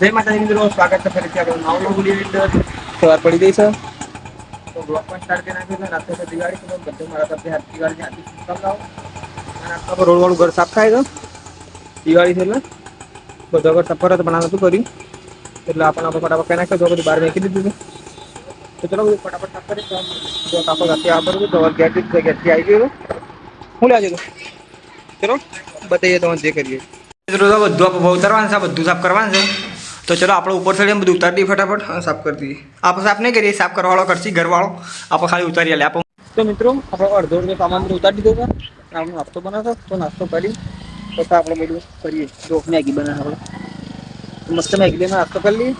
જય માતાજી મિત્રો, સ્વાગત છે ફરીથી આપણે નવો વિડીયો અંદર. સવાર પડી ગઈ છે તો બ્લોગ પણ સ્ટાર્ટ કરી નાખ્યો છે. રાત્રે તો દિવાળી તો બધું મારા તરફથી દિવાળીની હાર્દિક શુભકામનાઓ. અને આખા રોડ વાળું ઘર સાફ થાય છે દિવાળી છે એટલે બધું ઘર સફર જ બનાવતું કર્યું એટલે આપણે ફટાફટ કરી નાખ્યો. તો બધું બહાર મેકી દીધું તો ચલો બધું ફટાફટ સાફ કરી તો કાપડ રાતે આવતું તો ગેસથી આવી ગયું. હું લાગે તો ચલો બતાવીએ તો જે કરીએ મિત્રો. તો બધું આપણે બહુ ઉતારવાનું છે, બધું સાફ કરવાનું છે. તો ચલો આપણે ઉપર ચડીએ બધું ઉતારી દઈએ ફટાફટ અને સાફ કરી દઈએ. આપણે સાફ નહીં કરીએ, સાફ કરવાવાળો કરશી ઘરવાળો, આપણે ખાલી ઉતારી આલે આપણે. તો મિત્રો આપણે અડધો અડધો સામાન ઉતારી દીધો છે. આપણે નાસ્તો બનાવતો તો નાસ્તો કરી પછી આપણે બધું કરીએ. જો મેગી બનાવે આપણે મસ્ત મેગી લઈને નાસ્તો કરી લઈએ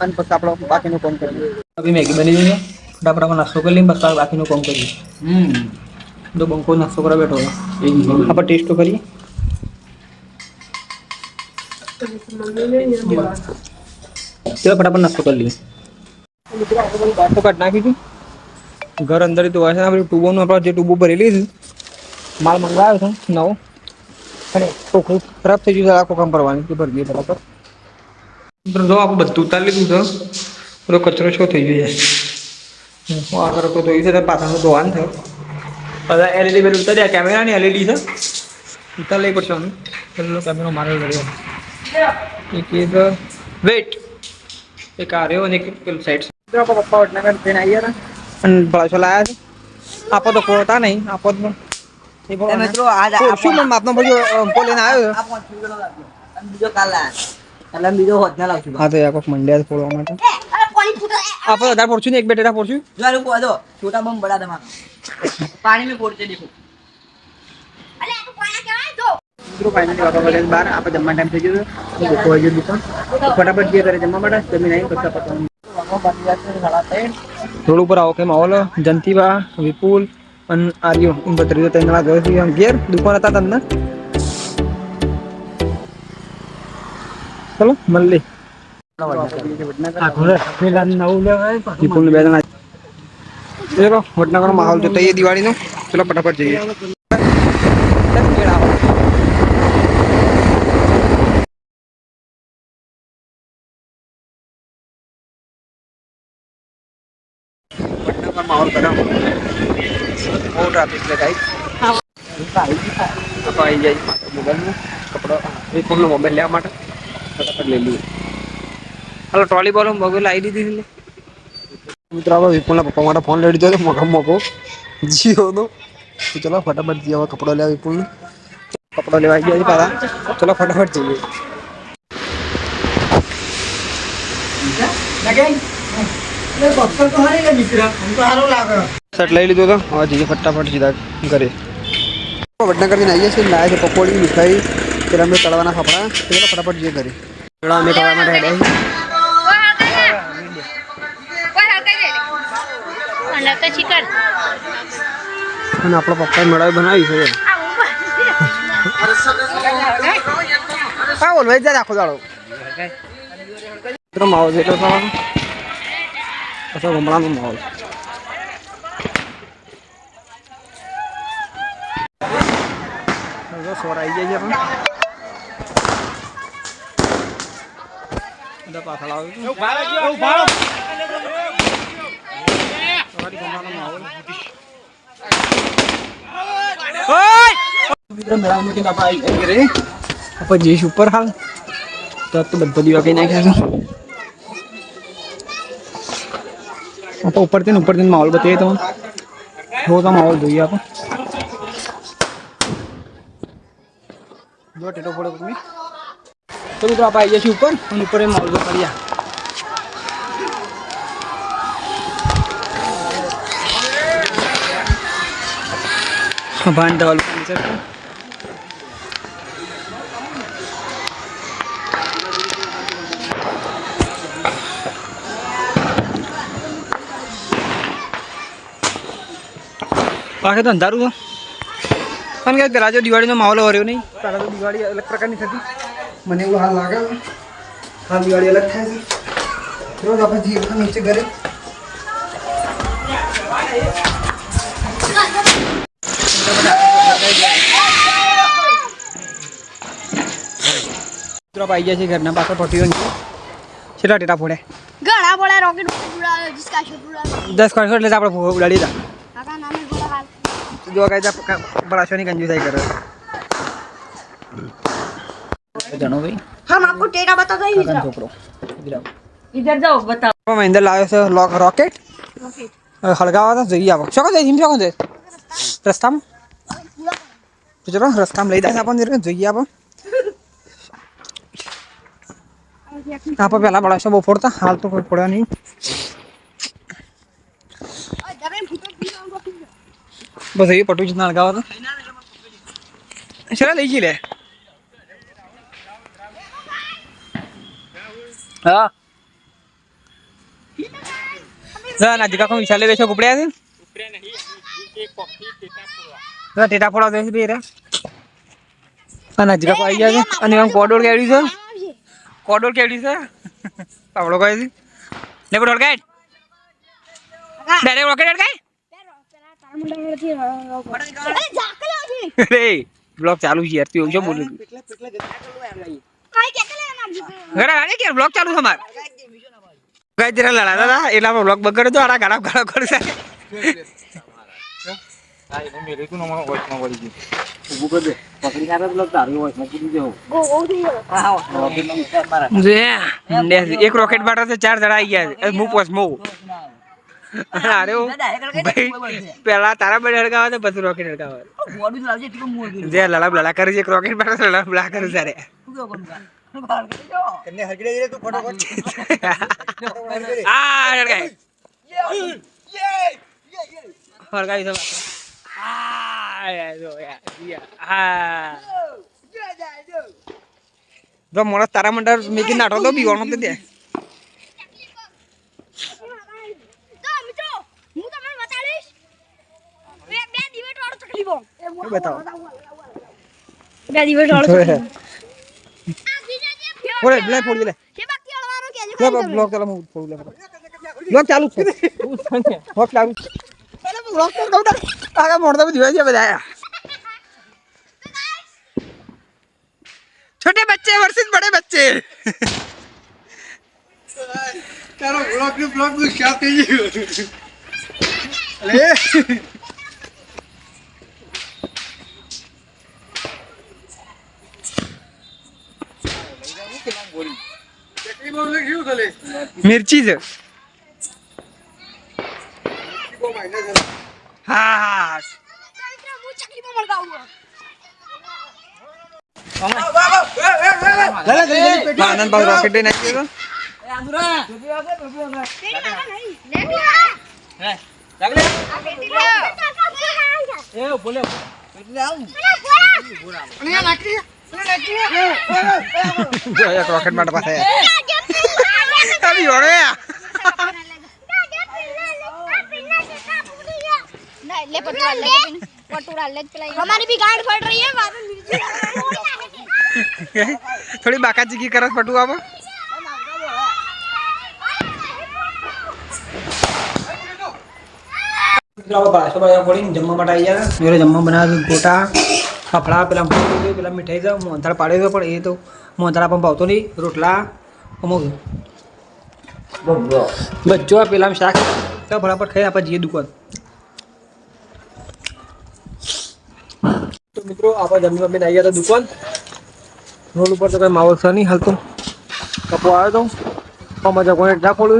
અને પછી આપણે બાકીનું કામ કરીએ. અભી મેગી બની ગઈ છે, ફટાફટ આપણે નાસ્તો કરી લઈએ પછી બાકીનું કામ કરીએ. તો બંકો નાસ્તો કરવા બેઠો આપણે ટેસ્ટ તો કરીએ. ચલો ફટાફટ નાસ્તો કરી લઈએ. નાસ્તો કાઢી નાખીશું. ઘર અંદર તો હોય છે ને ટ્યુબોનું આપણે જે ટ્યુબો ભરેલી છે માલ મંગાવ્યો છે નવો અને ટોકરું ખરાબ થઈ ગયું છે. આખું કામ કરવાની તે ભરી દઈએ ફટાફટ. જો આપણે બધું ઉતારી લીધું છે. પેલો કચરો શું થઈ ગયો છે આગળ તો ધોઈ છે પાછળનું ધોવાનું છે. બધા એલઈડી પેલું ઉતાર્યા કેમેરાની એલઈડી છે ઉતાર લઈ પડશે. આનું પેલો કેમેરો મારે કર્યો એક વેટ એક આ રહ્યો અને એક પેલું સાઈડ છે. પપ્પા વડનગર ટ્રેન આવી ગયા અને ભળાસો લાયા છે. આપો તો કોતા નહીં આપો તો મિત્રો શું આપનો બધું લઈને આવ્યો છે બીજો કાલ લાયા બીજો હોત ના લાવશું. હા તો યાર મંડ્યા ફોડવા માટે આપણે વધારે પડશું ને એક બે ટેટા પડશું. छोटा बम बड़ा धमाका पानी में फोड़ते देखो। अरे तू पानी क्या दो મિત્રો ફાઇનલી બાપા વડે બહાર આપણે જમવા ટાઈમ થઈ ગયો છે. કોઈ જે દુકાન ફટાફટ જે કરે જમવા માટે જમીન આવી પછી પતવાનું થોડું ઉપર આવો કે માહોલ જંતીબા વિપુલ અને આર્યો એમ બધા ત્રણ ગયો છે ઘેર દુકાન હતા તમને. ચલો મળીએ. વિપુલ ને બે જણા ચલો વડનગરનો માહોલ જોતા એ દિવાળીનો. ચલો ફટાફટ જઈએ. વડનગર માહોલ ગરમ બહુ ટ્રાફિક છે ગાઈસ. આવી જાય મોબાઈલમાં કપડો વિપુલનો મોબાઈલ લેવા માટે ફટાફટ લઈ લઈએ. હાલો ટ્રોલી બોલ મોબાઈલ આવી દીધી મિત્રો. આપણે વિપુલના પપ્પા માટે ફોન લઈ લીધો મોટો મોકો જીઓનો. તો ચલો ફટાફટ જઈએ હવે કપડો લેવા વિપુલનો. કપડો લેવા ગયા પાછા. ચલો ફટાફટ જઈએ. શર્ટ લઈ લીધો તો હવે જઈએ ફટાફટ સીધા ઘરે. વડનગરથી આવીએ છીએ લાયા છે પકોડી મીઠાઈ પેલા અમે તળવાના ફાફડા. ચલો ફટાફટ જઈએ ઘરે. અમે તળવા માટે હેડ્યા અને આપણો પપ્પાએ મેળાવી બનાવી છે. હા બોલ ભાઈ જાય આખો દાડો માહોલ છે એટલે ગમડાનો માહોલ. સોર આવી જાય છે બધા પાછળ આવે છે. આપણે જઈશ ઉપર હાલ તો બધા દીવા કઈ નાખ્યા છે. આપણે ઉપરથી માહોલ બતાવીએ તો થોડો માહોલ જોઈએ આપણે. જો ટેટો ફોડો તમે તો મિત્રો આપણે આવી જઈશું ઉપર અને ઉપર એ માહોલ બતાવ્યા. ભાન દવાલ પાછળ તો અંધારું છે પણ કે પેલા જો દિવાળીનો માહોલ વર્યો નહીં. પહેલાં તો દિવાળી અલગ પ્રકારની થતી મને એવું હાલ લાગે. હાલ દિવાળી અલગ થાય છે. રોજ આપણે જઈએ નીચે ઘરે. મિત્રો આવી ગયા છે ઘરના પાછળ પટીઓ કેટલા ટેટા ફોડે ઘણા બોલા રોકેટ ઉડાડે जिसका शॉट उड़ाड़े 10 કરશો એટલે આપણે ઉડાડી દા काका नाम बोला हाल જો કઈ બરાશોની કંજૂસાઈ કરે जानो भाई हम आपको टेरा बताते हैं काका छोकरो इधर जाओ बताओ મહેન્દ્ર લાવ્યો છે રોકેટ હળગાવા તો જઈ આવો શું કહે જીમ શું કહે રસ્તામાં તો ચલો રસ્તામાં લઈ જાય આપણને જઈ આવો આપણે પહેલા બળાશો બહુ ફોડતા હાલ તો કોઈ ફોડ્યા નહીં બસ એ પટુ જીતના હળગાવા તો ચલો લઈ જઈ લે હા ના જીકા કોઈ વિશાલે બેસો કપડ્યા છે ના ટેટા ફોડા દે છે બે રે ના જીકા કોઈ આવી ગયા છે અને એમ કોડોર કેડી છે કોડોર કેડી છે પાવડો કહે છે લે કોડોર ગાઈડ ડાયરેક્ટ રોકેટ ગાઈડ અરે બ્લોક ચાલુ છે યાર તું શું બોલું ઘરે આને કે બ્લોક ચાલુ છે માર ગાય જરા લડા દાદા એલા બ્લોક બગડે તો આડા ગાડા ગાડા કરશે આ એને મેરે તું નમો વોઇસ માં વળી ગઈ ઊભું કર દે પકડી નાખે બ્લોક તારી વોઇસ માં પૂરી દેવો જે એક રોકેટ બાટા તો 4 જણા આવી ગયા છે મુ પોસ મુ અરે ભાઈ પેલા તારા બડે હડકાવા તો પછી રોકેટ હડકાવા બોડી લાવજે ટીકો મોર ગઈ જે લડા લડા કરે છે એક રોકેટ બાટા લડા લડા કરે છે રે કને હગડે રે તું ફટાફટ આ હડકાય હડકાઈ તો આ જો યાર જો મોર તારા મંડર મેકી નાઠો તો બીવાનો તો દે તો મિત્રો હું તમને બતાડીશ બે દિવસ વાળો ચકલી બોમ બતાવો બે દિવસ વાળો ચકલી ઓરે લે ફોડી લે કે બાકી અળવાનો કે લે બ્લોક ચાલુ હું ફોડી લે બ્લોક ચાલુ છે બ્લોક ચાલુ પેલા બ્લોક કર દઉં આગા મોડ તો જોઈ છે બધા छोटे बच्चे वर्सेस बड़े बच्चे તારો બ્લોક નું શાપ થઈ ગયું લે ચકલી બોલ ને શું થલે मिर्ची से કો માઈના છે हाँ हाँ મિત્રો હું ચકલી બોમ મળગાવું आनंद बाबू रॉकेट डे नहीं तो એ આંદુરા એ બોલે એટલે આવું जो एक रॉकेट मार पास है अभी हो रहे हैं ले पटुरा ले हमारी भी गाड़ फट रही है बाद में थोड़ी बाकाजी की करत पटू आप जम्मा मटाई जा मेरे जम्मा बना गोटा फाफड़ा पेला पेला मिठाई था मोहनथाळ पाड़े पण ए तो मोहनथाळ पण भावतो नहीं रोटला अमोग बच्चो पेला शाक तो फटाफट खाई आप जीए दुकान तो मित्रों आप जमी मम्मी आई गया था दुकान रोड पर तो कोई माहौल सा नहीं हाल तो कपो आयो तो और मजा को ना खोलू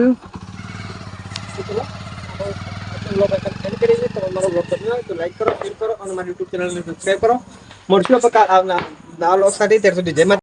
तो लाइक करो शेयर करो और हमारे यूट्यूब चैनल ने सब्सक्राइब करो मोर्चो पर नवा लोग साथी 13 जय